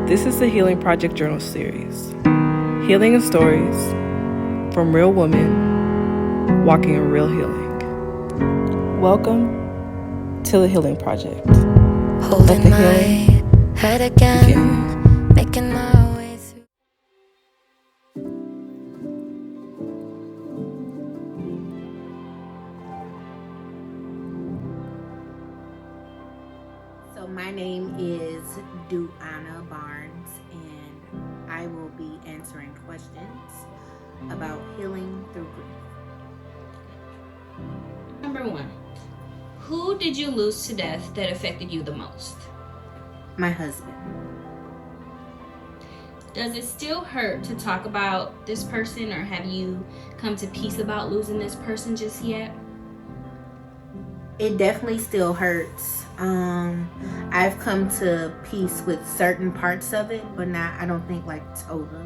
This is the Healing Project Journal series. Healing and stories from real women walking in real healing. Welcome to the Healing Project. Holding my head again, making my way through. So my name is Duanna Barnes, and I will be answering questions about healing through grief. Number 1. Who did you lose to death that affected you the most? My husband. Does it still hurt to talk about this person, or have you come to peace about losing this person just yet? It definitely still hurts. I've come to peace with certain parts of it, but not, I don't think, like, totally.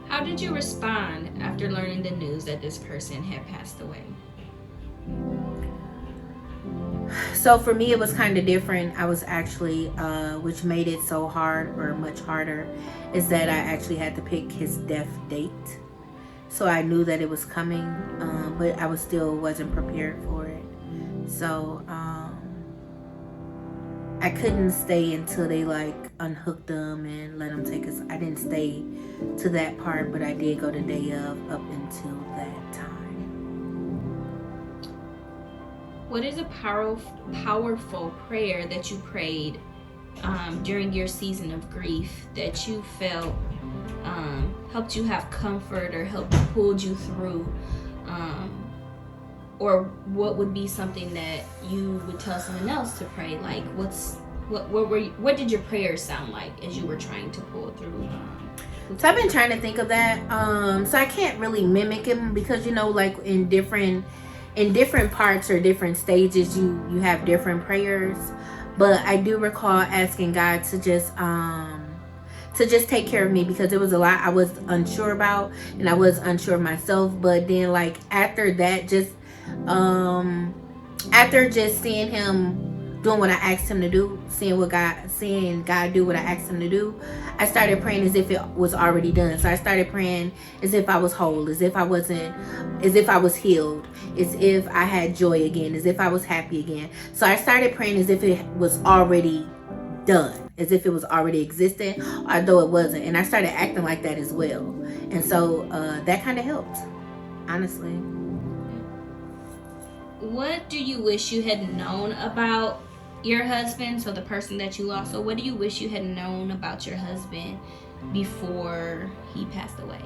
How did you respond after learning the news that this person had passed away? So for me, it was kind of different. I was actually, which made it so hard, or much harder, is that I actually had to pick his death date. So I knew that it was coming, but I wasn't prepared for it. So I couldn't stay until they unhooked them and let them take us. I didn't stay to that part, but I did go the day of up until that time. What is a powerful prayer that you prayed during your season of grief that you felt helped you have comfort or pulled you through? Or what would be something that you would tell someone else to pray? Like, what did your prayers sound like as you were trying to pull through? So I've been trying to think of that. So I can't really mimic him because, like, in different parts or different stages, you have different prayers. But I do recall asking God to just take care of me, because there was a lot I was unsure about, and I was unsure of myself. But then, like, after that, after just seeing him doing what I asked him to do, seeing God do what I asked him to do, I started praying as if it was already done. So I started praying as if I was whole, as if I was healed, as if I had joy again, as if I was happy again. So I started praying as if it was already done, as if it was already existing, although it wasn't. And I started acting like that as well. And so that kind of helped, honestly. What do you wish you had known about your husband, so the person that you lost? So what do you wish you had known about your husband before he passed away?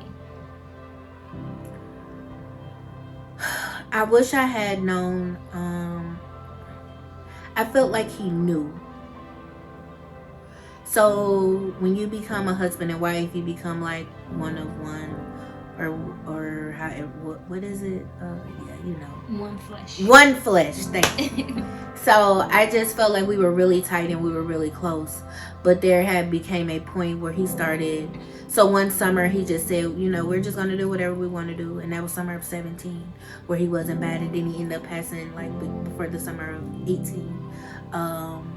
I wish I had known. I felt like he knew. So when you become a husband and wife, you become like one of one, or how? What is it? One flesh. Thank you. So I just felt like we were really tight and we were really close. But there had became a point where he started. So one summer he just said, we're just going to do whatever we want to do. And that was summer of 17, where he wasn't bad. And then he ended up passing before the summer of 18. And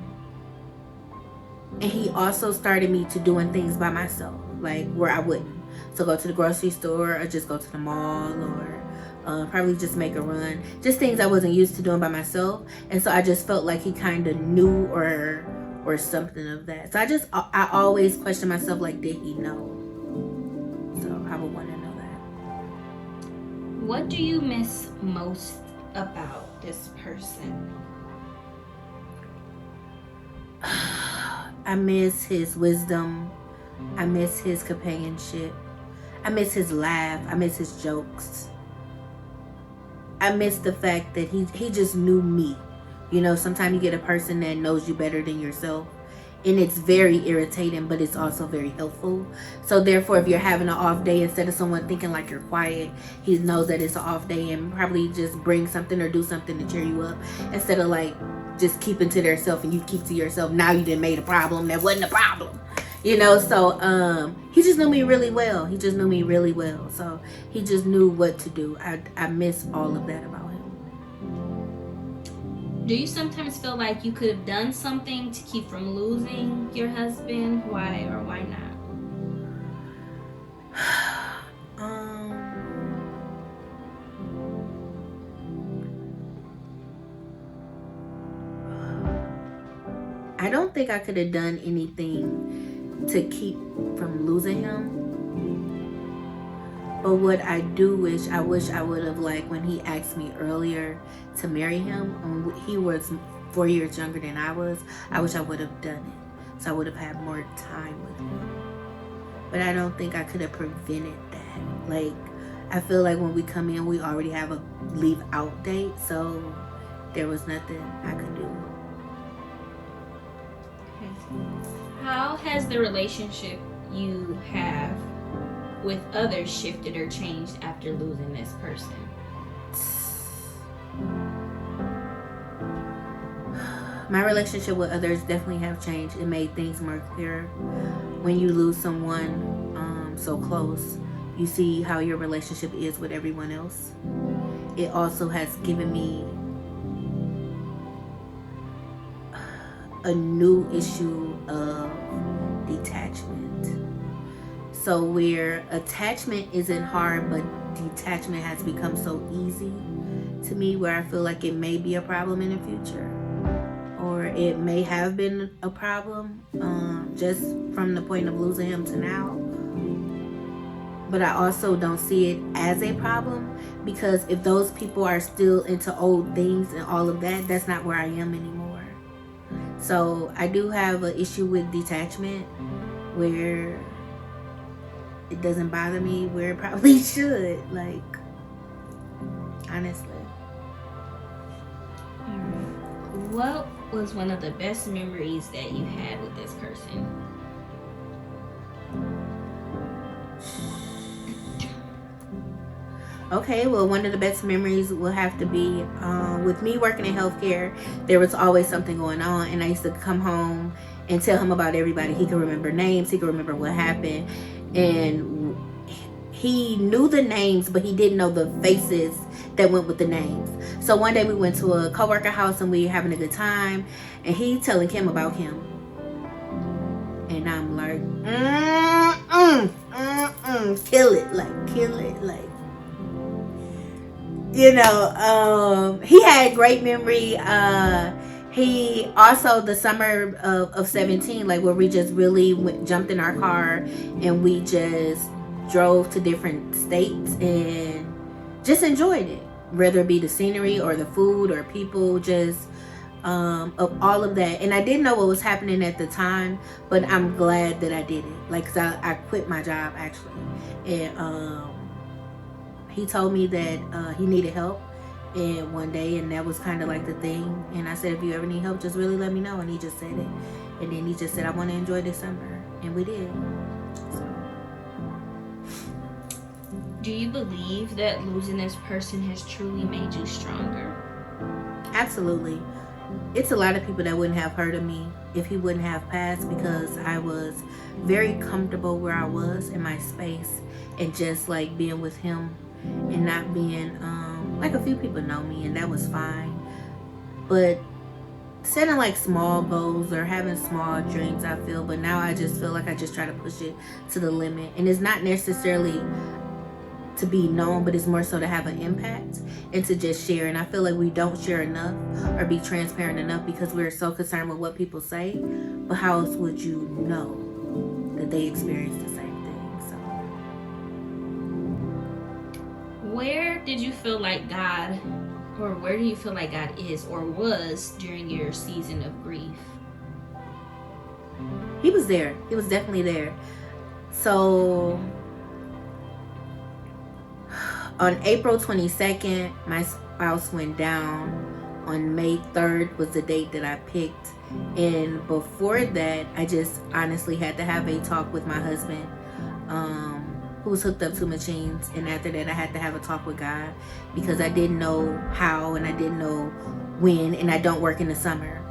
he also started me to doing things by myself, like where I wouldn't. So go to the grocery store, or just go to the mall, or probably just make a run. Just things I wasn't used to doing by myself. And so I just felt like he kind of knew or something of that. So I always question myself, like, did he know? So I would want to know that. What do you miss most about this person? I miss his wisdom. I miss his companionship. I miss his laugh. I miss his jokes. I miss the fact that he just knew me. Sometimes you get a person that knows you better than yourself, and it's very irritating, but it's also very helpful. So therefore, if you're having an off day, instead of someone thinking like you're quiet, he knows that it's an off day and probably just bring something or do something to cheer you up, instead of like just keeping to themselves and you keep to yourself. Now you done made a problem that wasn't a problem. So he just knew me really well. So he just knew what to do. I miss all of that about him. Do you sometimes feel like you could have done something to keep from losing your husband? Why or why not? I don't think I could have done anything to keep from losing him. But what I do wish I would have, like, when he asked me earlier to marry him, he was 4 years younger than I was. I wish I would have done it, so I would have had more time with him. But I don't think I could have prevented that. Like, I feel like when we come in, we already have a leave out date, so there was nothing I could do. How has the relationship you have with others shifted or changed after losing this person? My relationship with others definitely have changed. It made things more clear. When you lose someone so close, you see how your relationship is with everyone else. It also has given me a new issue of detachment. So where attachment isn't hard, but detachment has become so easy to me, where I feel like it may be a problem in the future, or it may have been a problem just from the point of losing him to now. But I also don't see it as a problem, because if those people are still into old things and all of that, that's not where I am anymore. So I do have an issue with detachment where it doesn't bother me where it probably should, like, honestly. What was one of the best memories that you had with this person? Okay, well, one of the best memories will have to be with me working in healthcare. There was always something going on, and I used to come home and tell him about everybody. He could remember names, he could remember what happened, and he knew the names, but he didn't know the faces that went with the names. So one day we went to a coworker house and we were having a good time, and he telling Kim about Kim, and I'm like, kill it, like. You know, he had great memory. He also, the summer of 17, like, where we just really jumped in our car and we just drove to different states and just enjoyed it, whether it be the scenery or the food or people, just of all of that. And I didn't know what was happening at the time, but I'm glad that I did it. Like, 'cause I quit my job actually, and he told me that he needed help, and one day, and that was kind of like the thing. And I said, if you ever need help, just really let me know. And he just said it, and then he just said, I want to enjoy this summer, and we did. So. Do you believe that losing this person has truly made you stronger? Absolutely. It's a lot of people that wouldn't have heard of me if he wouldn't have passed, because I was very comfortable where I was in my space, and just like being with him and not being like, a few people know me and that was fine, but setting like small goals or having small dreams, I feel, but now I just feel like I just try to push it to the limit. And it's not necessarily to be known, but it's more so to have an impact and to just share. And I feel like we don't share enough or be transparent enough, because we're so concerned with what people say, but how else would you know that they experience the same thing? So where did you feel like God, or where do you feel like God is or was during your season of grief? He was there. He was definitely there. So on April 22nd, my spouse went down. On May 3rd was the date that I picked. And before that, I just honestly had to have a talk with my husband, who was hooked up to machines. And after that, I had to have a talk with God, because I didn't know how and I didn't know when, and I don't work in the summer.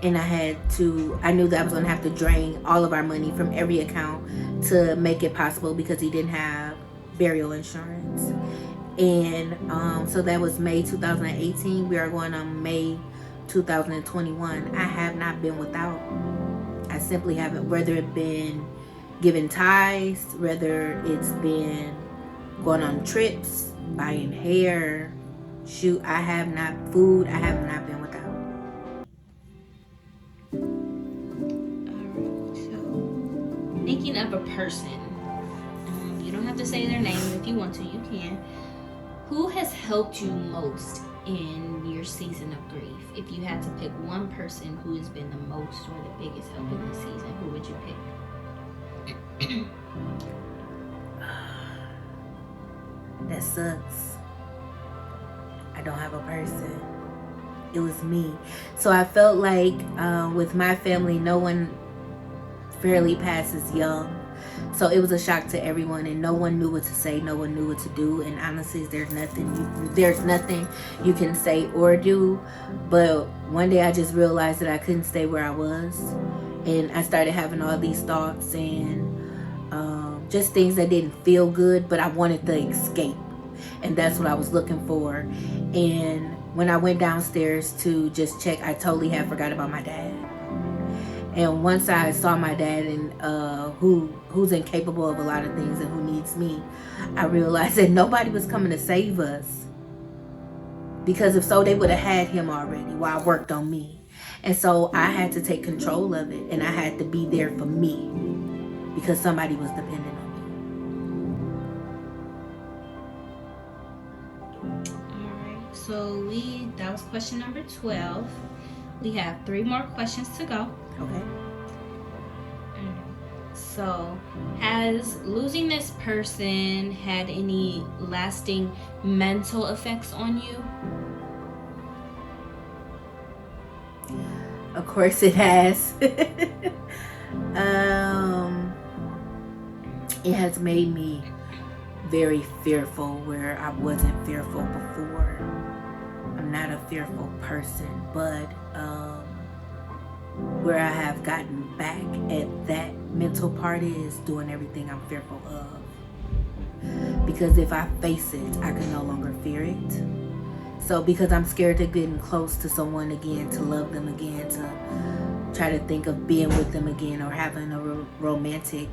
And I knew that I was going to have to drain all of our money from every account to make it possible, because he didn't have burial insurance. And so that was May 2018. We are going on May 2021, I have not been without. I simply haven't, whether it been giving tithes, whether it's been going on trips, buying hair, shoot, I have not been without. Alright, so thinking of a person, you don't have to say their name. If you want to, you can. Who has helped you most in your season of grief? If you had to pick one person who has been the most or the biggest help in this season, who would you pick? That sucks. I don't have a person. It was me. So I felt like with my family, no one fairly passes young. So it was a shock to everyone, and no one knew what to say, no one knew what to do. And honestly, there's nothing you can say or do. But one day I just realized that I couldn't stay where I was, and I started having all these thoughts and just things that didn't feel good, but I wanted the escape, and that's what I was looking for. And when I went downstairs to just check, I totally had forgot about my dad. And once I saw my dad and who's incapable of a lot of things and who needs me, I realized that nobody was coming to save us. Because if so, they would have had him already while I worked on me. And so I had to take control of it, and I had to be there for me because somebody was dependent on me. Alright, so that was question number 12. We have 3 more questions to go. Okay. So, has losing this person had any lasting mental effects on you? Of course it has. It has made me very fearful where I wasn't fearful before. I'm not a fearful person, but where I have gotten back at that mental part is doing everything I'm fearful of. Because if I face it, I can no longer fear it. So because I'm scared of getting close to someone again, to love them again, to try to think of being with them again or having a romantic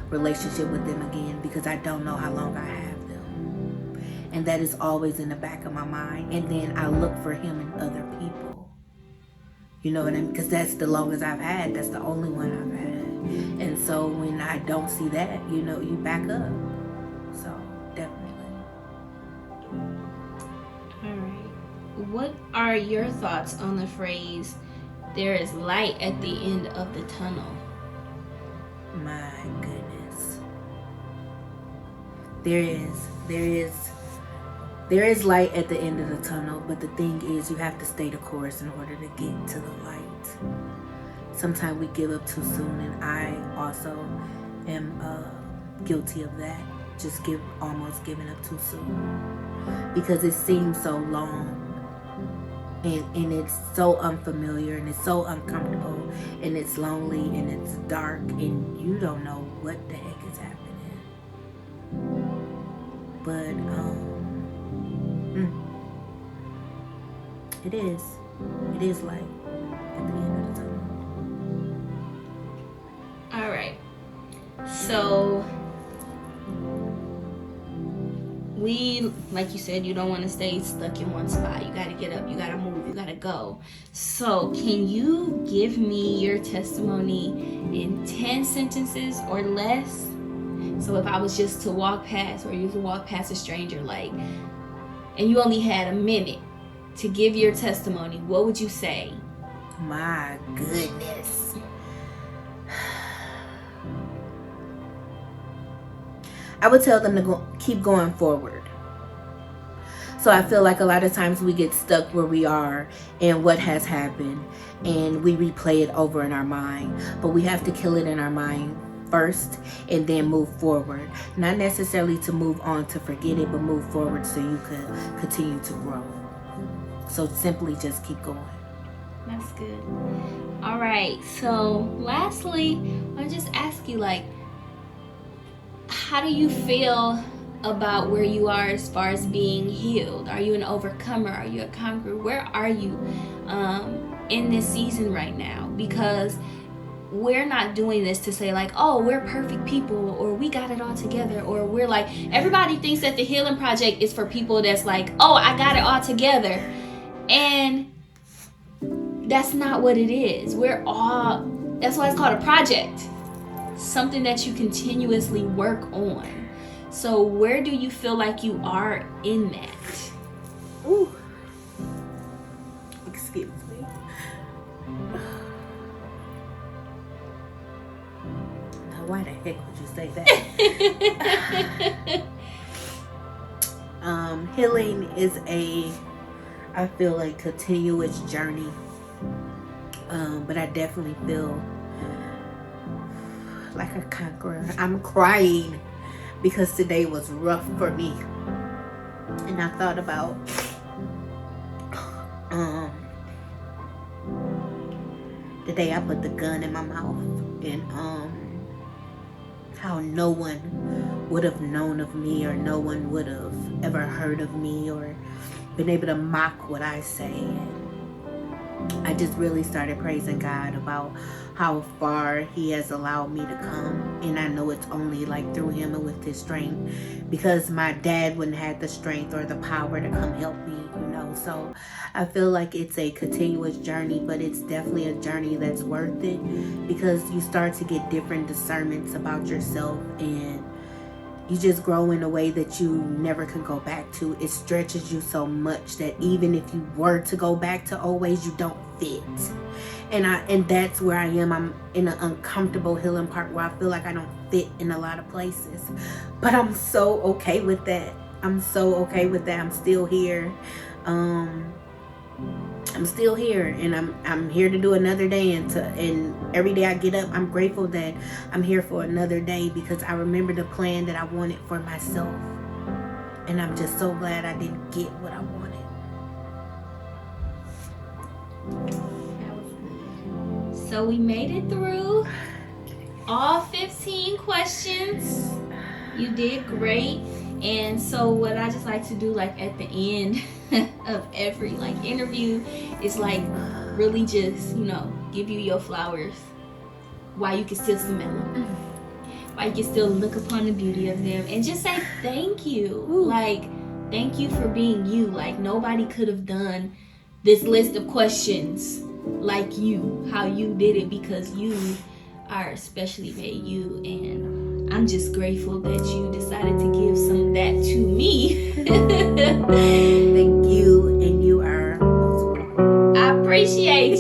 relationship with them again, because I don't know how long I have them. And that is always in the back of my mind. And then I look for him in other people. You know what I mean? Because that's the longest I've had. That's the only one I've had. And so when I don't see that, you know, you back up. So, definitely. All right. What are your thoughts on the phrase, there is light at the end of the tunnel? My goodness. There is light at the end of the tunnel, but the thing is, you have to stay the course in order to get to the light. Sometimes we give up too soon, and I also am guilty of that. Just almost giving up too soon, because it seems so long, and it's so unfamiliar, and it's so uncomfortable, and it's lonely, and it's dark, and you don't know what the heck is happening. But it is light at the end of the tunnel. All right. So like you said, you don't want to stay stuck in one spot. You got to get up, you got to move, you got to go. So can you give me your testimony in 10 sentences or less? So if I was just to walk past, or you to walk past a stranger, like, and you only had a minute to give your testimony, what would you say? My goodness. I would tell them to keep going forward. So I feel like a lot of times we get stuck where we are and what has happened, and we replay it over in our mind. But we have to kill it in our mind first and then move forward. Not necessarily to move on to forget it, but move forward so you can continue to grow. So simply just keep going. That's good. All right. So lastly, I'll just ask you, like, how do you feel about where you are as far as being healed? Are you an overcomer? Are you a conqueror? Where are you in this season right now, because we're not doing this to say like, oh, we're perfect people, or we got it all together, or we're like, everybody thinks that the Healing Project is for people that's like, oh, I got it all together. And that's not what it is. That's why it's called a project. Something that you continuously work on. So where do you feel like you are in that? Ooh. Excuse me. Now, why the heck would you say that? Healing is I feel like continuous journey. But I definitely feel like a conqueror. I'm crying because today was rough for me. And I thought about the day I put the gun in my mouth, and how no one would have known of me, or no one would have ever heard of me, or been able to mock what I say. And I just really started praising God about how far He has allowed me to come. And I know it's only like through Him and with His strength, because my dad wouldn't have the strength or the power to come help me, you know. So I feel like it's a continuous journey, but it's definitely a journey that's worth it, because you start to get different discernments about yourself, and you just grow in a way that you never can go back to. It stretches you so much that even if you were to go back to old ways, you don't fit. And that's where I am. I'm in an uncomfortable healing part where I feel like I don't fit in a lot of places. But I'm so okay with that. I'm so okay with that. I'm still here. I'm still here, and I'm here to do another day, and every day I get up, I'm grateful that I'm here for another day, because I remember the plan that I wanted for myself, and I'm just so glad I didn't get what I wanted. So we made it through all 15 questions. You did great. And so what I just like to do, like at the end of every like interview, is like really just, you know, give you your flowers while you can still smell them, while you can still look upon the beauty of them, and just say thank you. Like, thank you for being you. Like, nobody could have done this list of questions like you, how you did it, because you are especially made you. And I'm just grateful that you decided to give some of that to me. Thank you, and you are. I appreciate